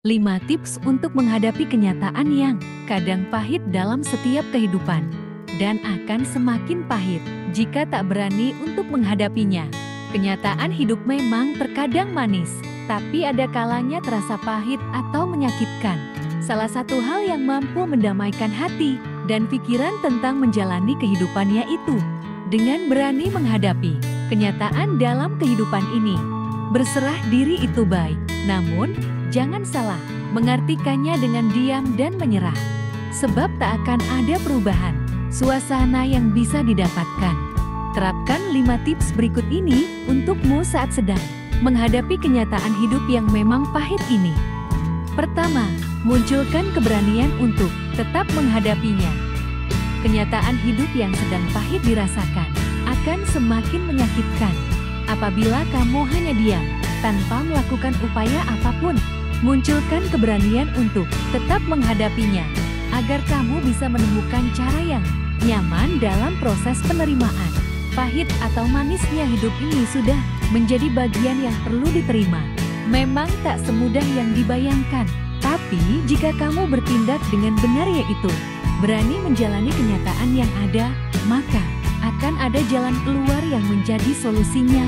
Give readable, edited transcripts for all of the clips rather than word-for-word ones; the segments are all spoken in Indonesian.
5 tips untuk menghadapi kenyataan yang kadang pahit dalam setiap kehidupan dan akan semakin pahit jika tak berani untuk menghadapinya. Kenyataan hidup memang terkadang manis, tapi ada kalanya terasa pahit atau menyakitkan. Salah satu hal yang mampu mendamaikan hati dan pikiran tentang menjalani kehidupannya itu dengan berani menghadapi kenyataan dalam kehidupan ini. Berserah diri itu baik, namun jangan salah mengartikannya dengan diam dan menyerah. Sebab tak akan ada perubahan suasana yang bisa didapatkan. Terapkan 5 tips berikut ini untukmu saat sedang menghadapi kenyataan hidup yang memang pahit ini. Pertama, munculkan keberanian untuk tetap menghadapinya. Kenyataan hidup yang sedang pahit dirasakan akan semakin menyakitkan apabila kamu hanya diam tanpa melakukan upaya apapun. Munculkan keberanian untuk tetap menghadapinya agar kamu bisa menemukan cara yang nyaman dalam proses penerimaan. Pahit atau manisnya hidup ini sudah menjadi bagian yang perlu diterima. Memang tak semudah yang dibayangkan, tapi jika kamu bertindak dengan benar, yaitu berani menjalani kenyataan yang ada, maka akan ada jalan keluar yang menjadi solusinya.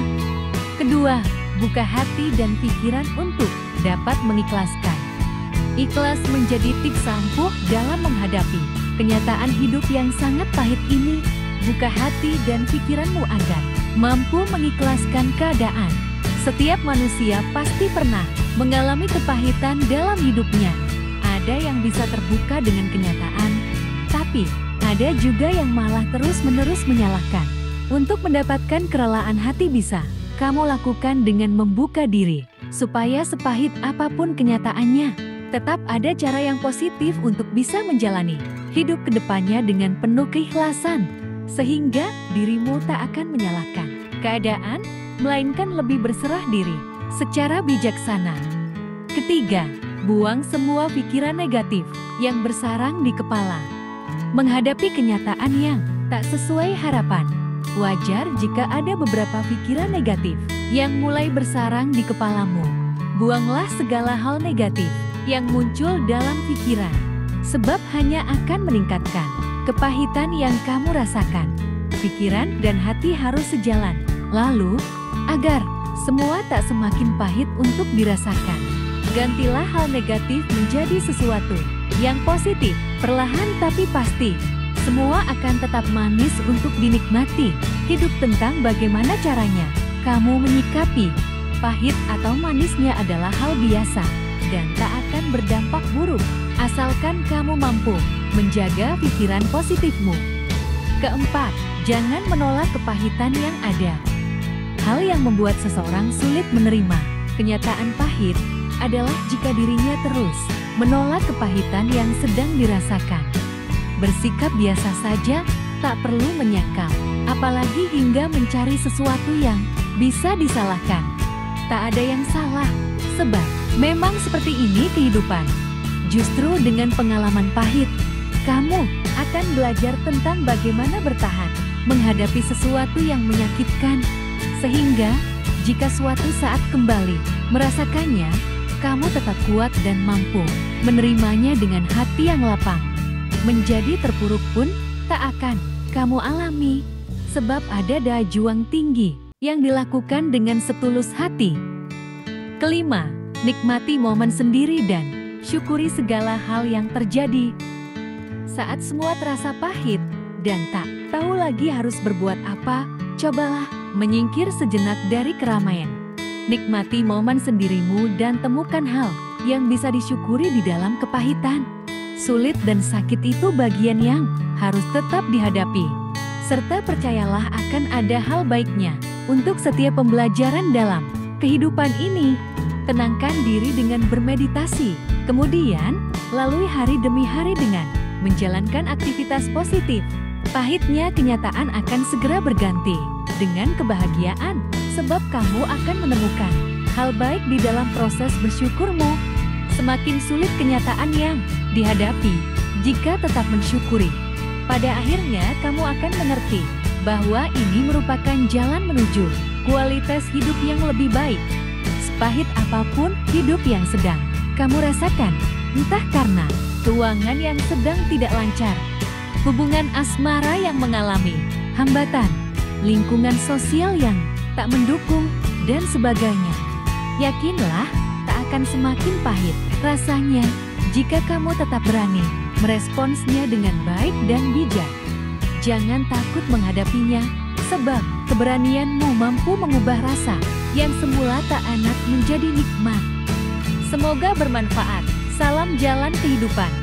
Kedua, buka hati dan pikiran untuk dapat mengikhlaskan. Ikhlas menjadi tips ampuh dalam menghadapi kenyataan hidup yang sangat pahit ini. Buka hati dan pikiranmu agar mampu mengikhlaskan keadaan. Setiap manusia pasti pernah mengalami kepahitan dalam hidupnya. Ada yang bisa terbuka dengan kenyataan, tapi ada juga yang malah terus-menerus menyalahkan. Untuk mendapatkan kerelaan hati bisa kamu lakukan dengan membuka diri, supaya sepahit apapun kenyataannya, tetap ada cara yang positif untuk bisa menjalani hidup kedepannya dengan penuh keikhlasan, sehingga dirimu tak akan menyalahkan keadaan, melainkan lebih berserah diri secara bijaksana. Ketiga, buang semua pikiran negatif yang bersarang di kepala. Menghadapi kenyataan yang tak sesuai harapan, wajar jika ada beberapa pikiran negatif yang mulai bersarang di kepalamu. Buanglah segala hal negatif yang muncul dalam pikiran, sebab hanya akan meningkatkan kepahitan yang kamu rasakan. Pikiran dan hati harus sejalan. Lalu, agar semua tak semakin pahit untuk dirasakan, gantilah hal negatif menjadi sesuatu yang positif. Perlahan tapi pasti, semua akan tetap manis untuk dinikmati. Hidup tentang bagaimana caranya kamu menyikapi pahit atau manisnya adalah hal biasa dan tak akan berdampak buruk, asalkan kamu mampu menjaga pikiran positifmu. Keempat, jangan menolak kepahitan yang ada. Hal yang membuat seseorang sulit menerima kenyataan pahit adalah jika dirinya terus menolak kepahitan yang sedang dirasakan. Bersikap biasa saja, tak perlu menyangkal, apalagi hingga mencari sesuatu yang bisa disalahkan. Tak ada yang salah, sebab memang seperti ini kehidupan. Justru dengan pengalaman pahit, kamu akan belajar tentang bagaimana bertahan menghadapi sesuatu yang menyakitkan, sehingga jika suatu saat kembali merasakannya, kamu tetap kuat dan mampu menerimanya dengan hati yang lapang. Menjadi terpuruk pun tak akan kamu alami, sebab ada daya juang tinggi yang dilakukan dengan setulus hati. Kelima, nikmati momen sendiri dan syukuri segala hal yang terjadi. Saat semua terasa pahit dan tak tahu lagi harus berbuat apa, cobalah menyingkir sejenak dari keramaian. Nikmati momen sendirimu dan temukan hal yang bisa disyukuri di dalam kepahitan. Sulit dan sakit itu bagian yang harus tetap dihadapi. Serta percayalah akan ada hal baiknya untuk setiap pembelajaran dalam kehidupan ini. Tenangkan diri dengan bermeditasi, kemudian lalui hari demi hari dengan menjalankan aktivitas positif. Pahitnya kenyataan akan segera berganti dengan kebahagiaan, sebab kamu akan menemukan hal baik di dalam proses bersyukurmu. Semakin sulit kenyataan yang dihadapi, jika tetap mensyukuri, pada akhirnya kamu akan mengerti bahwa ini merupakan jalan menuju kualitas hidup yang lebih baik. Sepahit apapun hidup yang sedang kamu rasakan, entah karena keuangan yang sedang tidak lancar, hubungan asmara yang mengalami hambatan, lingkungan sosial yang tak mendukung, dan sebagainya. Yakinlah, tak akan semakin pahit rasanya jika kamu tetap berani meresponsnya dengan baik dan bijak. Jangan takut menghadapinya, sebab keberanianmu mampu mengubah rasa yang semula tak enak menjadi nikmat. Semoga bermanfaat. Salam jalan kehidupan.